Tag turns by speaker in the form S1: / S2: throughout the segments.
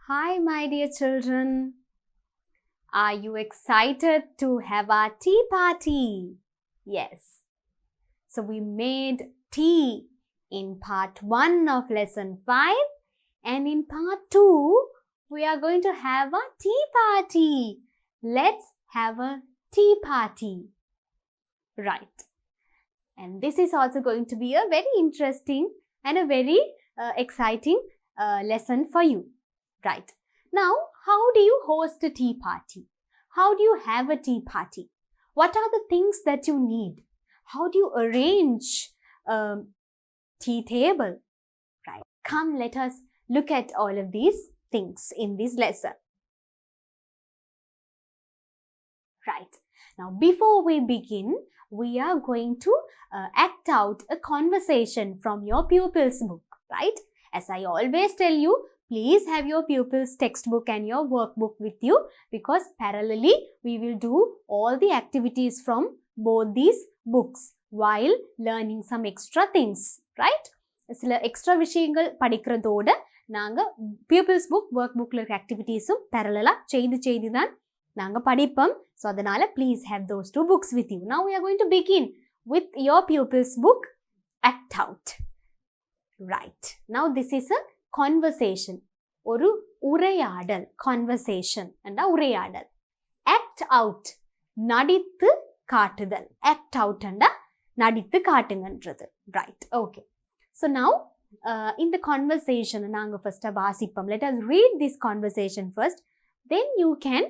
S1: Hi, my dear children. Are you excited to have our tea party? Yes. So we made tea in part 1 of lesson 5, and in part 2 we are going to have a tea party. Let's have a tea party. Right. And this is also going to be a very interesting and a very exciting lesson for you. Right. Now, how do you host a tea party? How do you have a tea party? What are the things that you need? How do you arrange a tea table? Right. Come, let us look at all of these things in this lesson. Right. Now, before we begin, we are going to act out a conversation from your pupils' book. Right. As I always tell you, please have your pupils' textbook and your workbook with you, because parallelly we will do all the activities from both these books while learning some extra things, right? சில extra விஷயங்கள் படிக்கிறதோட நாங்க pupils' book workbookல இருக்க activities-உம் parallel-ஆ செய்து தான் நாங்க படிப்போம். So அதனால please have those two books with you. Now we are going to begin with your pupils' book, Act Out. Right. Now this is a conversation. ஒரு உரையாடல். Conversation and உரையாடல். Act out. நடித்து காட்டுதல். Act out and நடித்து காட்டுங்கன்றது. Right. Okay. So now in the conversation நாங்க first வாசிப்போம். Let us read this conversation first. Then you can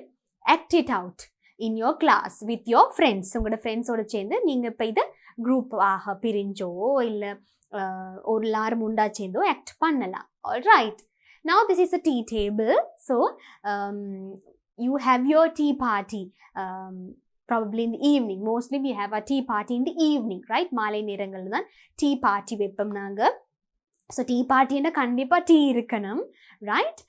S1: act it out in your class with your friends. உங்களோட ஃப்ரெண்ட்ஸோட சேர்ந்து நீங்க இப்போ இதை குரூப் ஆக பிரிஞ்சோ இல்லை ஒரு எல்லாரும் உண்டா சேர்ந்தோ ஆக்ட் பண்ணலாம். Alright. Now this is a tea table. So you have your tea party probably in the evening. Mostly we have a tea party in the evening, right? மாலை நேரங்கள்ல தான் tea party வைப்போம் நாங்க. So tea party னா கண்டிப்பா tea இருக்கணும், right?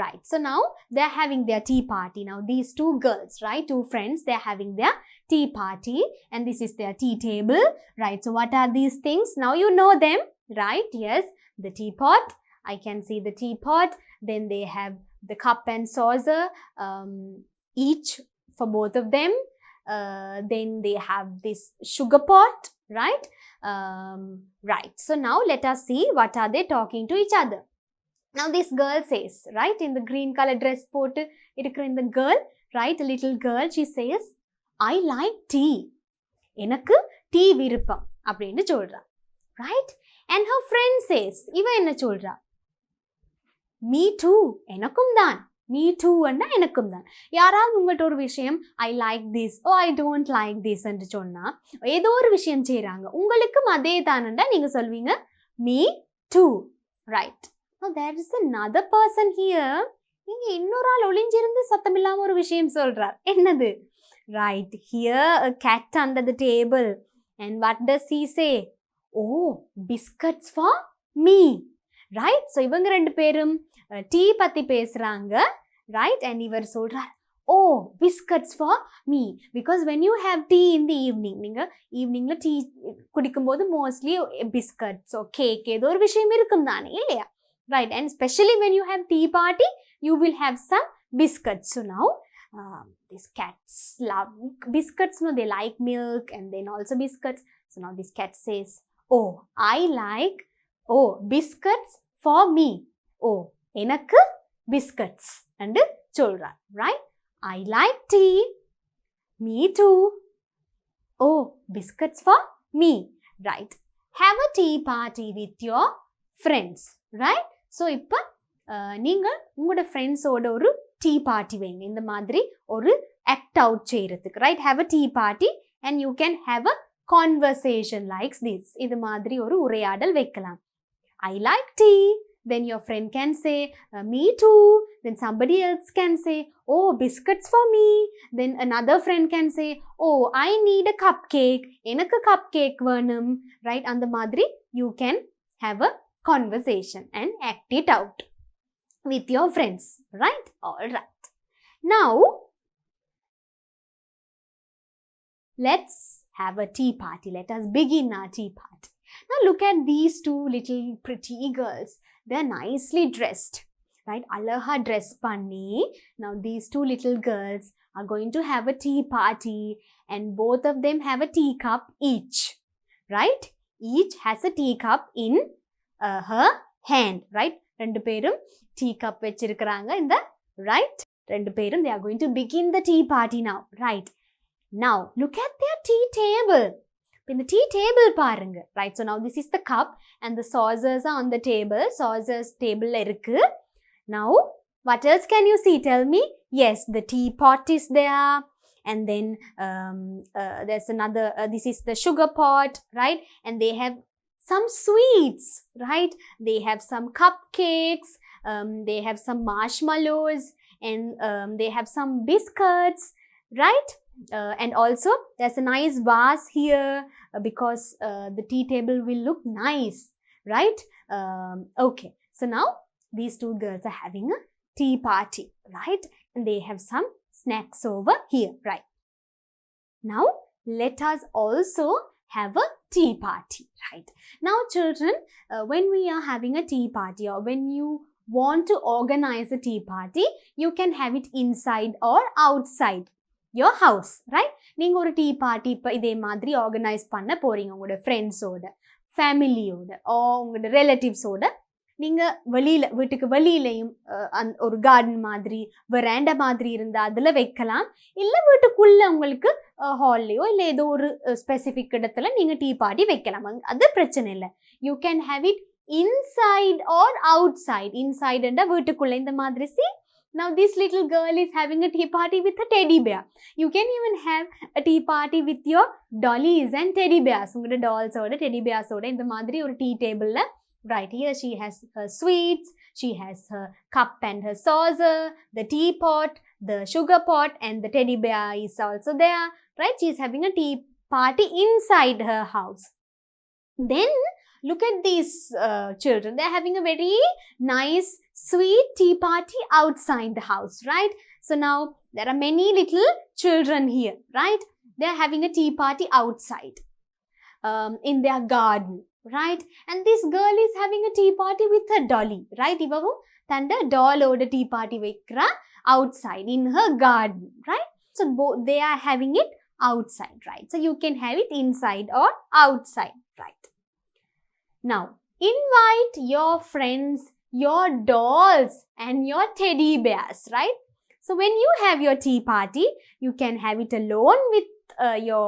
S1: Right. So now they're having their tea party. Now these two girls, right? Two friends, they're having their tea party and this is their tea table, right? So what are these things? Now you know them, right? Yes, the teapot. I can see the teapot. Then they have the cup and saucer, each for both of them. Then they have this sugar pot, right? Right. So now let us see what are they talking to each other. Now this girl says, right, in the green color dress போட்டு இருக்கிற இந்த girl, right, a little girl, she says, I like tea. எனக்கு tea விருப்பம் அப்படின்னு சொல்றா. Right? And her friend says, இவ என்ன சொல்றா? Me too. எனக்கும் தான். Me too அண்ணா எனக்கும் தான். யாராவது உங்கள்கிட்ட ஒரு விஷயம் I like this or I don't like this என்று சொன்னா ஏதோ ஒரு விஷயம் செய்கிறாங்க, உங்களுக்கும் அதே தானண்டா நீங்க சொல்வீங்க me too. Right. Now there is another person here. இங்க இன்னொரு ஆள் ஒளிஞ்சிருந்து சத்தம் இல்லாம ஒரு விஷயம் சொல்றார். என்னது? Right. Here a cat under the table. And what does he say? Oh, biscuits for me. Right? So இவங்க ரெண்டு பேரும் டீ பத்தி பேசுறாங்க. Right? And இவர் சொல்றார், oh, biscuits for me. Because when you have tea in the evening, நீங்க ஈவினிங்ல tea குடிக்கும்போது மோஸ்ட்லி பிஸ்கட்ஸ் ஓ கேக் ஏதோ ஒரு விஷயம் இருக்கும் தானே இல்லையா? Right? And especially when you have tea party, you will have some biscuits. So now these cats love biscuits. No, they like milk and then also biscuits. So now this cat says, oh, I like, oh, biscuits for me. Oh, எனக்கு biscuits and சொல்றா. Right? I like tea. Me too. Oh, biscuits for me. Right? Have a tea party with your friends. Right? So இப்போ நீங்கள் உங்களோட ஃப்ரெண்ட்ஸோட ஒரு tea party வைங்க, இந்த மாதிரி ஒரு ஆக்ட் அவுட் செய்கிறதுக்கு. Right? Have a tea party and you can have a conversation likes this. இது மாதிரி ஒரு உரையாடல் வைக்கலாம். I like tea. Then your friend can say, me too. Then somebody else can say, oh, biscuits for me. Then another friend can say, oh, I need a cupcake. எனக்கு cupcake வேணும். Right? அந்த மாதிரி you can have a conversation and act it out with your friends. Right? All right. Now, let's have a tea party. Let us begin our tea party. Now look at these two little pretty girls. They're nicely dressed. right? Alaha dress panni. Now these two little girls are going to have a tea party, and both of them have a teacup each, right? Each has a teacup in her hand, right? rendu perum teacup vechirukkranga in the right. rendu perum they are going to begin the tea party now, right? Now look at their tea table. In the tea table பாருங்க, right? So now this is the cup and the saucers are on the table. Saucers table irukku. Now what else can you see? Tell me. Yes, the teapot is there, and then there's another, this is the sugar pot, right? And they have some sweets, right? They have some cupcakes, they have some marshmallows, and they have some biscuits, right? And also there's a nice vase here because the tea table will look nice, right? Okay, so now these two girls are having a tea party, right? And they have some snacks over here, right? Now let us also have a tea party, right? Now children, when we are having a tea party, or when you want to organize a tea party, you can have it inside or outside your house, right? நீங்க ஒரு tea party இப்போ இதே மாதிரி organise பண்ண போறீங்க உங்களோட ஃப்ரெண்ட்ஸோட, ஃபேமிலியோட, உங்களோட ரிலேட்டிவ்ஸோட. நீங்கள் வெளியில், வீட்டுக்கு வெளியிலையும் ஒரு கார்டன் மாதிரி, வெராண்டா மாதிரி இருந்தால் அதில் வைக்கலாம். இல்லை வீட்டுக்குள்ளே உங்களுக்கு ஹால்லையோ இல்லை ஏதோ ஒரு ஸ்பெசிஃபிக் இடத்துல நீங்கள் டீ பார்ட்டி வைக்கலாம். அது பிரச்சனை இல்லை. You can have it inside or outside. இன்சைடுண்டா வீட்டுக்குள்ளே இந்த மாதிரி. See, now this little girl is having a tea party with a teddy bear. You can even have a tea party with your dollies and teddy bears. உங்களோட dolls ஓட teddy bears ஓட இந்த மாதிரி ஒரு tea table. Right here she has her sweets, she has her cup and her saucer, the teapot, the sugar pot, and the teddy bear is also there, right? She is having a tea party inside her house. Then look at these children. They are having a very nice sweet tea party outside the house, right? So now there are many little children here, right? They are having a tea party outside in their garden, right? And this girl is having a tea party with her dolly, right? Ivavu tanda doll oda tea party vekkra outside in her garden, right? So they are having it outside, right? So you can have it inside or outside, right? Now invite your friends, your dolls and your teddy bears, right? So when you have your tea party, you can have it alone with your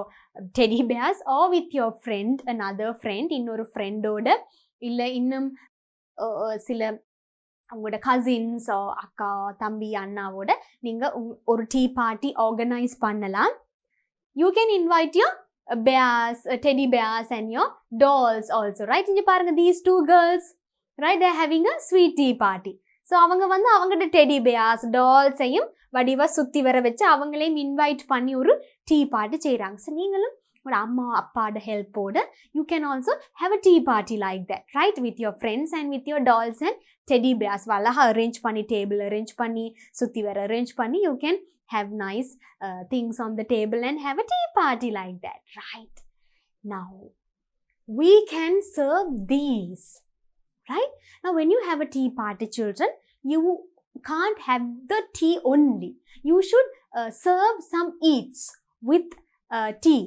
S1: teddy bears or with your friend, another friend, இன்னொரு ஃப்ரெண்டோட, இல்லை இன்னும் சில உங்களோட cousins, அக்கா, தம்பி, அண்ணாவோட நீங்கள் ஒரு டீ பார்ட்டி ஆர்கனைஸ் பண்ணலாம். You can invite your bears, teddy bears and your dolls also, right? இங்க பாருங்க, these two girls, right? They are having a sweet tea party. So அவங்க வந்து அவங்களோட டெடி பேர்ஸ், டால்ஸையும் வடிவா சுற்றி வர வச்சு அவங்களையும் இன்வைட் பண்ணி ஒரு டீ பார்ட்டி செய்கிறாங்க. ஸோ நீங்களும் உங்களோட அம்மா அப்பாவோட ஹெல்ப்போட you can also have a tea party like that, right? With your friends and with your dolls and teddy bears. அழகாக அரேஞ்ச் பண்ணி, டேபிள் அரேஞ்ச் பண்ணி, சுற்றி வர அரேஞ்ச் பண்ணி, you can have nice things on the table and have a tea party like that, right? Now we can serve these, right? Now when you have a tea party, children, you can't have the tea only. You should serve some eats with tea,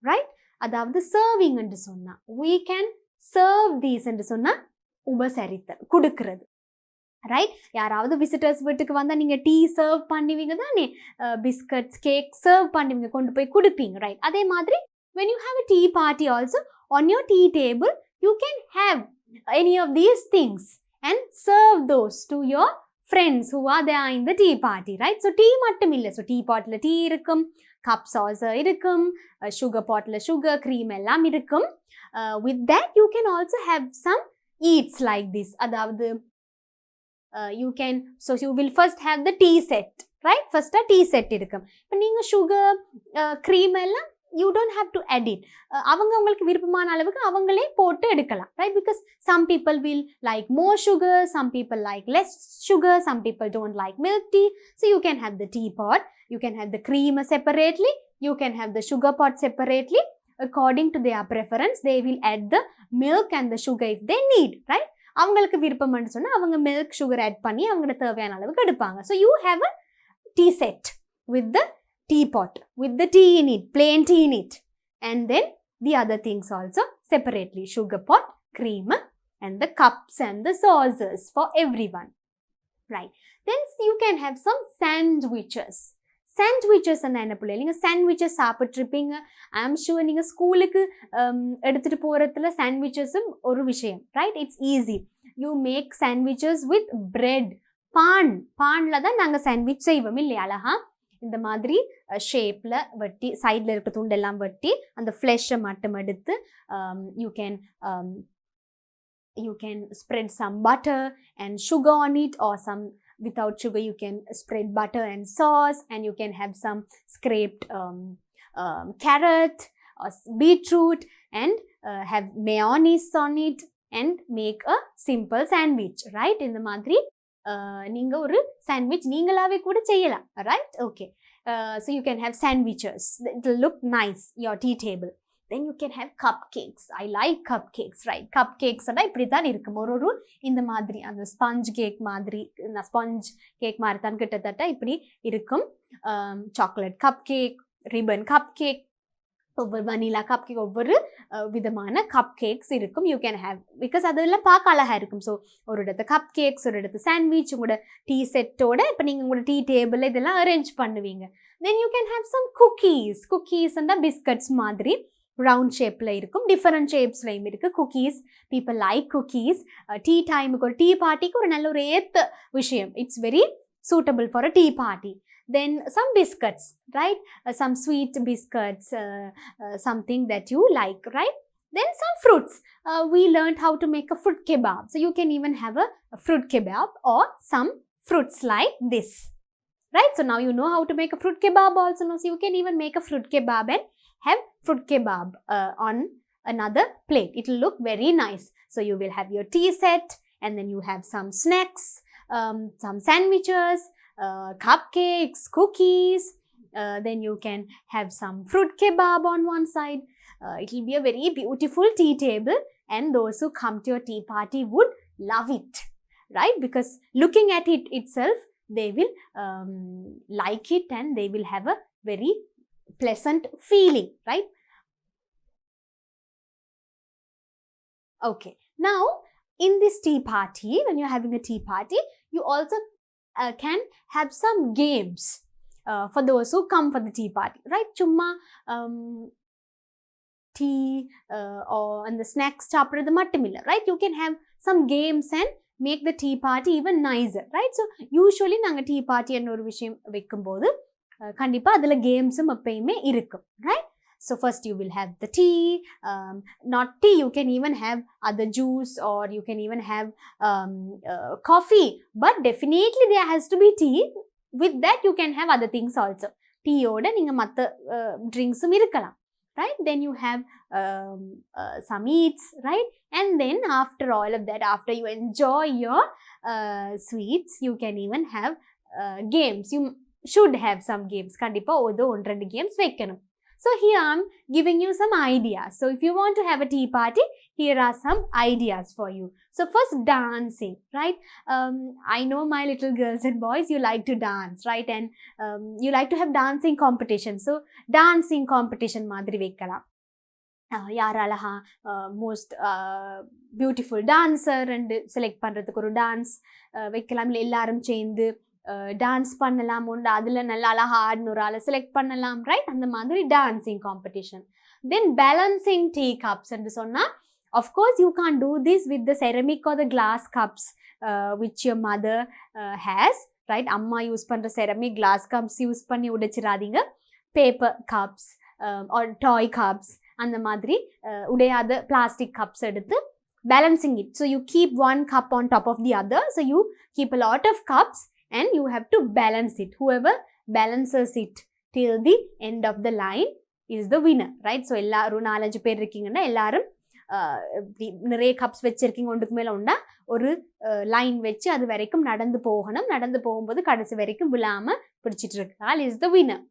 S1: right? அதாவது serving என்று சொன்னா, we can serve these என்று சொன்னா உபசரித்தல், கொடுக்கிறது, right? யாராவது visitors வீட்டுக்கு வந்தால் நீங்கள் டீ சர்வ் பண்ணுவீங்க தானே, பிஸ்கட்ஸ், கேக் சர்வ் பண்ணுவீங்க, கொண்டு போய் கொடுப்பீங்க, ரைட்? அதே மாதிரி when you have a tea party also, on your tea table you can have any of these things and serve those to your friends who are there in the tea party, right? So tea மட்டும் இல்லை, so tea பாட்டில் tea இருக்கும், cup saucer இருக்கும், sugar பாட்டில் sugar, cream எல்லாம் இருக்கும். With that you can also have some eats like this. அதாவது you can, so you will first have the tea set, right? First a tea set இருக்கும். இப்போ நீங்கள் sugar, cream எல்லாம் you don't have to add it. அவங்க உங்களுக்கு விருப்பமான அளவுக்கு அவங்களே போட்டு எடுக்கலாம், right? Because some people will like more sugar, some people like less sugar, some people don't like milk tea. So you can have the teapot, you can have the cream separately, you can have the sugar pot separately. According to their preference, they will add the milk and the sugar if they need, right? அவங்களுக்கு விருப்பம்னு சொன்னா அவங்க milk sugar add பண்ணி அவங்களோட தேவையான அளவுக்கு எடுப்பாங்க. So you have a tea set with the teapot, with the tea in it, plain tea in it, and then the other things also separately, sugar pot, cream, and the cups and the saucers for everyone, right? Then you can have some sandwiches. Sandwiches and என்ன பிள்ளை நீங்க sandwiches சாப்பிட்டிருப்பீங்க. I am sure நீங்க ஸ்கூலுக்கு எடுத்துட்டு போறதுல sandwichesம் ஒரு விஷயம், right? It's easy. You make sandwiches with bread. பான்ல தான் நாங்க சாண்ட்விச் செய்வோம் இல்லையா? அழகா இந்த மாதிரி ஷேப்ல வெட்டி சைட்ல இருக்க துண்டெல்லாம் வெட்டி அந்த ஃப்ளெஷ்ஷை மட்டும் எடுத்து you can spread some butter and sugar on it, or some without sugar you can spread butter and sauce, and you can have some scraped carrot or beetroot and have mayonnaise on it and make a simple sandwich, right? இந்த மாதிரி நீங்க ஒரு sandwich நீங்களாவே கூட செய்யலாம், right? Okay, so you can have sandwiches. It will look nice, your tea table. Then you can have cupcakes. I like cupcakes, right? Cupcakes அட இப்படி தான் இருக்கும். ஒரு இந்த மாதிரி அந்த ஸ்பாஞ்ச் கேக் மாதிரி, ஸ்பாஞ்ச் கேக் மாதிரி தான் கிட்டத்தட்ட இப்படி இருக்கும். Chocolate cupcake, ribbon cupcake, ஒவ்வொரு வனிலா கப் கேக், ஒவ்வொரு விதமான கப் கேக்ஸ் இருக்கும். யூ கேன் ஹேவ், பிகாஸ் அதெல்லாம் பார்க்க அழகாக இருக்கும். ஸோ ஒரு இடத்து கப் கேக்ஸ், ஒரு இடத்து சாண்ட்விச், உங்களோட டீ செட்டோட இப்போ நீங்கள் உங்களோட டீ டேபிள் இதெல்லாம் அரேஞ்ச் பண்ணுவீங்க. Then you can have some cookies. குக்கீஸ்ன்னா பிஸ்கட்ஸ் மாதிரி ரவுண்ட் ஷேப்பில் இருக்கும், டிஃப்ரெண்ட் ஷேப்ஸ்லையும் இருக்குது குக்கீஸ். People like cookies. டீ டைமுக்கு ஒரு டீ பார்ட்டிக்கு ஒரு நல்ல ஒரு ஏற்ற விஷயம். It's very suitable for a tea party. Then some biscuits, right? Some sweet biscuits, something that you like, right? Then some fruits. We learned how to make a fruit kebab. So you can even have a fruit kebab or some fruits like this, right? So now you know how to make a fruit kebab also. So you can even make a fruit kebab and have fruit kebab on another plate. It will look very nice. So you will have your tea set, and then you have some snacks, some sandwiches, cupcakes, cookies. Then you can have some fruit kebab on one side. It will be a very beautiful tea table, and those who come to your tea party would love it, right? Because looking at it itself, they will like it, and they will have a very pleasant feeling, right? Okay, now in this tea party, when you're having a tea party, you also can have some games for those who come for the tea party, right? Chumma tea or and the snacks சாப்பிடுறது மட்டும் இல்லை, right? You can have some games and make the tea party even nicer, right? So usually நாங்கள் tea party என்ன ஒரு விஷயம் வைக்கும்போது கண்டிப்பாக அதில் கேம்ஸும் எப்பயுமே இருக்கும், right? So first you will have the tea, not tea, you can even have other juice, or you can even have coffee, but definitely there has to be tea. With that you can have other things also. Tea oda ninga matta drinks um irukkalam, right? Then you have some eats, right? And then after all of that, after you enjoy your sweets, you can even have games. You should have some games. Kandipa odo onrendu games vekkanum. So here I'm giving you some ideas. So if you want to have a tea party, here are some ideas for you. So first, dancing, right? I know my little girls and boys, you like to dance, right? And you like to have dancing competition. So dancing competition madri vekkalam. யார் அழகா most beautiful dancer and select பண்ணுறதுக்கு ஒரு dance வைக்கலாம். இல்லை எல்லாரும் சேர்ந்து dance பண்ணலாம், உண்டு அதில் நல்லா அழகா ஆடின ஒரு ஆளை செலக்ட் பண்ணலாம், ரைட்? அந்த மாதிரி dancing competition. Then balancing tea cups என்று சொன்னால், of course you can do this with the ceramic or the glass cups which your mother has, right? அம்மா யூஸ் பண்ணுற செரமிக் கிளாஸ் கப்ஸ் யூஸ் பண்ணி உடைச்சிடாதீங்க. Paper cups or toy cups, அந்த மாதிரி உடையாத plastic cups எடுத்து balancing it. So you keep one cup on top of the other. So you keep a lot of cups and you have to balance it. Whoever balances it till the end of the line is the winner, right? So எல்லாரும் 4-5 பேர் இருக்கீங்கன்னா எல்லாரும் நிறைய cups வச்சிருக்கீங்க, ஒன்றுக்கு மேலே உண்டா ஒரு லைன் வச்சு அது வரைக்கும் நடந்து போகணும். நடந்து போகும்போது கடைசி வரைக்கும் விழாமல் பிடிச்சிட்டு இருக்கால் is the winner,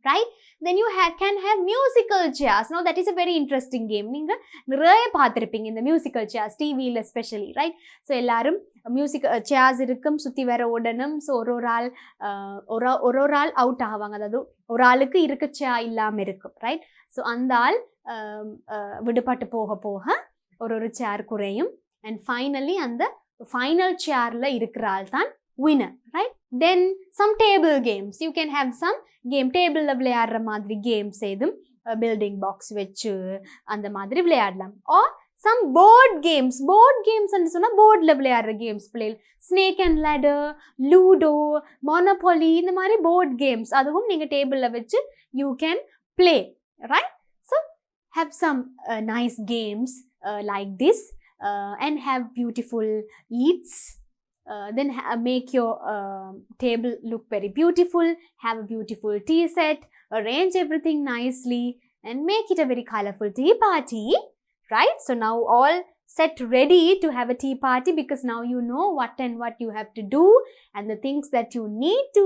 S1: right? Then you can have musical chairs. Now that is a very interesting game. நீங்க நிறைய பார்த்திருப்பீங்க இந்த musical chairs டிவியில் especially, right? So எல்லாரும் மியூசிக் சேர்ஸ் இருக்கும், சுற்றி வர ஓடணும். ஸோ ஒரு ஆள் அவுட் ஆவாங்க, அதாவது ஒரு ஆளுக்கு இருக்க சேர் இல்லாமல் இருக்கும், ரைட்? ஸோ அந்த ஆள் விடுபட்டு போக போக ஒரு சேர் குறையும். அண்ட் ஃபைனலி அந்த ஃபைனல் சேரில் இருக்கிற ஆள் தான் winner, right? Then some table games. You can have some game, டேபிளில் விளையாடுற மாதிரி கேம்ஸ் எதுவும் பில்டிங் பாக்ஸ் வச்சு அந்த மாதிரி விளையாடலாம். Or some board games. Board games ன்னு சொன்னால் போர்டில் விளையாடுற கேம்ஸ் பிள்ளைகள். Snake and ladder, ludo, monopoly, இந்த மாதிரி போர்ட் கேம்ஸ் அதுவும் நீங்கள் டேபிளில் வச்சு you can play, right? So have some nice games like this and have beautiful eats. Then make your table look very beautiful, have a beautiful tea set, arrange everything nicely and make it a very colorful tea party, right? So now all set ready to have a tea party, because now you know what and what you have to do and the things that you need to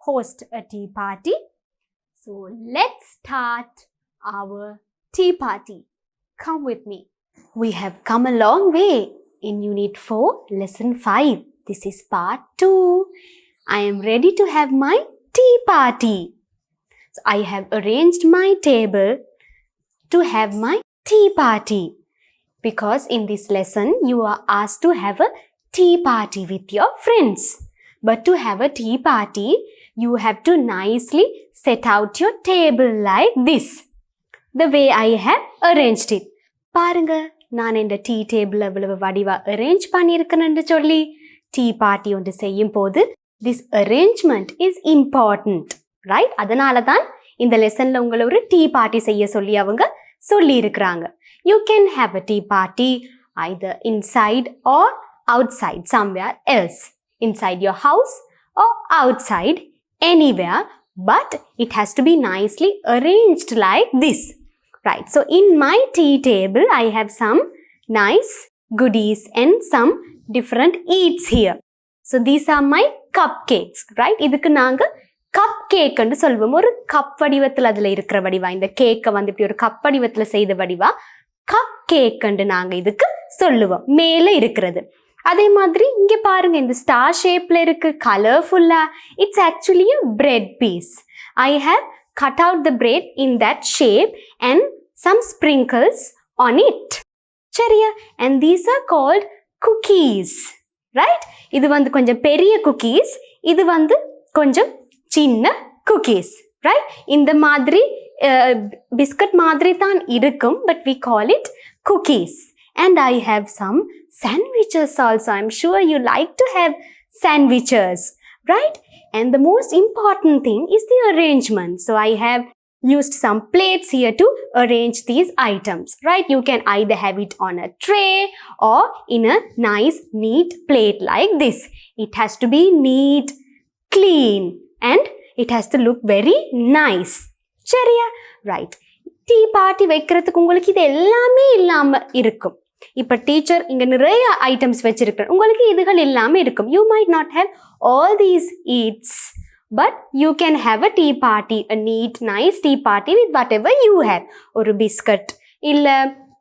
S1: host a tea party. So let's start our tea party. Come with me. We have come a long way in Unit 4, Lesson 5. This is part 2. I am ready to have my tea party. So I have arranged my table to have my tea party, because in this lesson you are asked to have a tea party with your friends. But to have a tea party, you have to nicely set out your table like this, the way I have arranged it. பாருங்க, நான் இந்த tea table எவ்வளவு வடிவா arrange பண்ணியிருக்கேன்னு சொல்லி. Tea party ஒன்று செய்யும் போது this arrangement is important, right? அதனால தான் இந்த லெசன்ல உங்களை ஒரு டீ பார்ட்டி செய்ய சொல்லி அவங்க சொல்லி இருக்கிறாங்க. You can have a tea party either inside or outside somewhere else, inside your house or outside anywhere, but it has to be nicely arranged like this, right? So in my tea table I have some nice goodies and some different eats here. So these are my cupcakes, right? இதுக்கு நாங்க cup கேக்குன்னு சொல்லுவோம். ஒரு cup வடிவத்தில் அதில் இருக்கிற வடிவா, இந்த கேக்கை வந்து இப்படி ஒரு கப் வடிவத்தில் செய்த வடிவா கப் கேக்குன்னு நாங்கள் இதுக்கு சொல்லுவோம், மேலே இருக்கிறது. அதே மாதிரி இங்கே பாருங்க, இந்த ஸ்டார் ஷேப்ல இருக்கு, கலர்ஃபுல்லா. It's actually a bread piece. I have cut out the bread in that shape and some sprinkles on it. சரியா? And these are called cookies, right? இது வந்து கொஞ்சம் பெரிய cookies, இது வந்து கொஞ்சம் சின்ன cookies, right? இந்த மாதிரி பிஸ்கட் மாதிரி தான் இருக்கும், but we call it cookies. And I have some sandwiches also. I'm sure you like to have sandwiches, right? And the most important thing is the arrangement. So I have used some plates here to arrange these items, right? You can either have it on a tray or in a nice neat plate like this. It has to be neat, clean and it has to look very nice. சரியா? right. Tea party வைக்கிறதுக்கு உங்களுக்கு இது எல்லாமே இல்லாம இருக்கும். இப்போ teacher இங்க நிறைய ஐட்டம்ஸ் வச்சிருக்கேன், உங்களுக்கு இதுகள் இல்லாம இருக்கும். You might not have all these eats, but you can have a tea party, a neat nice tea party with whatever you have. ஒரு பிஸ்கட் இல்ல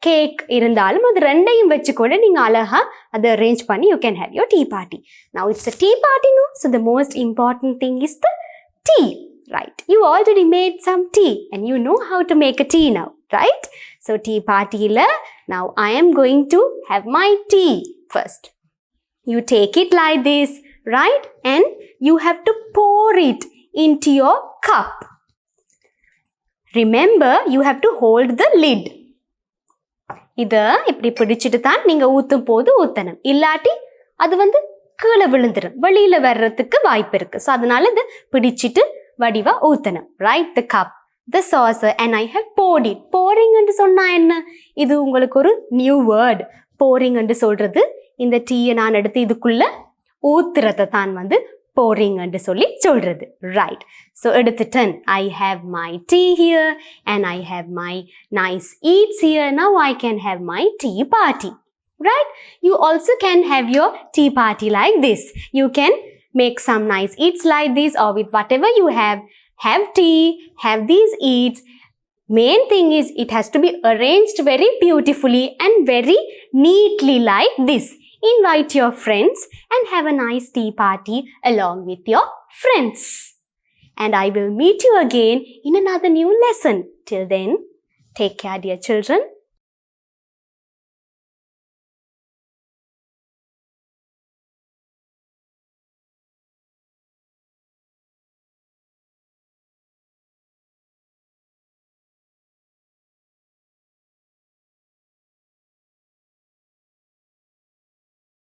S1: கேக் இருந்தாலும் அது ரெண்டையும் வச்சுக்கொண்டு நீங்க அழகா அதை அரேஞ்ச் பண்ணி you can have your tea party. Now it's a tea party, no? So the most important thing is the tea, right? You already made some tea and you know how to make a tea now, right? So tea party la, now I am going to have my tea first. You take it like this, right? And you have to pour it into your cup. Remember, you have to hold the lid. இதை இப்படி பிடிச்சிட்டு தான் நீங்கள் ஊற்றும் போது ஊற்றணும், இல்லாட்டி அது வந்து கீழே விழுந்துடும், வெளியில் வர்றதுக்கு வாய்ப்பு இருக்குது. ஸோ அதனால இதை பிடிச்சிட்டு வடிவாக ஊற்றணும், right? The cub, the saucer, and I have poured it. pouring என்று சொன்னால் என்ன? இது உங்களுக்கு ஒரு நியூ வேர்ட். pouring என்று சொல்கிறது இந்த டீயை நான் எடுத்து இதுக்குள்ளே ஊத்துறதை தான் வந்து pouring என்று சொல்லி சொல்கிறது, ரைட்? ஸோ எடுத்துட்டேன். I have my tea here and I have my nice eats here. Now I can have my tea party, right? You also can have your tea party like this. You can make some nice eats like this or with whatever you have have tea, have these eats. Main thing is it has to be arranged very beautifully and very neatly like this. Invite your friends and have a nice tea party along with your friends. And I will meet you again in another new lesson. Till then, take care, dear children.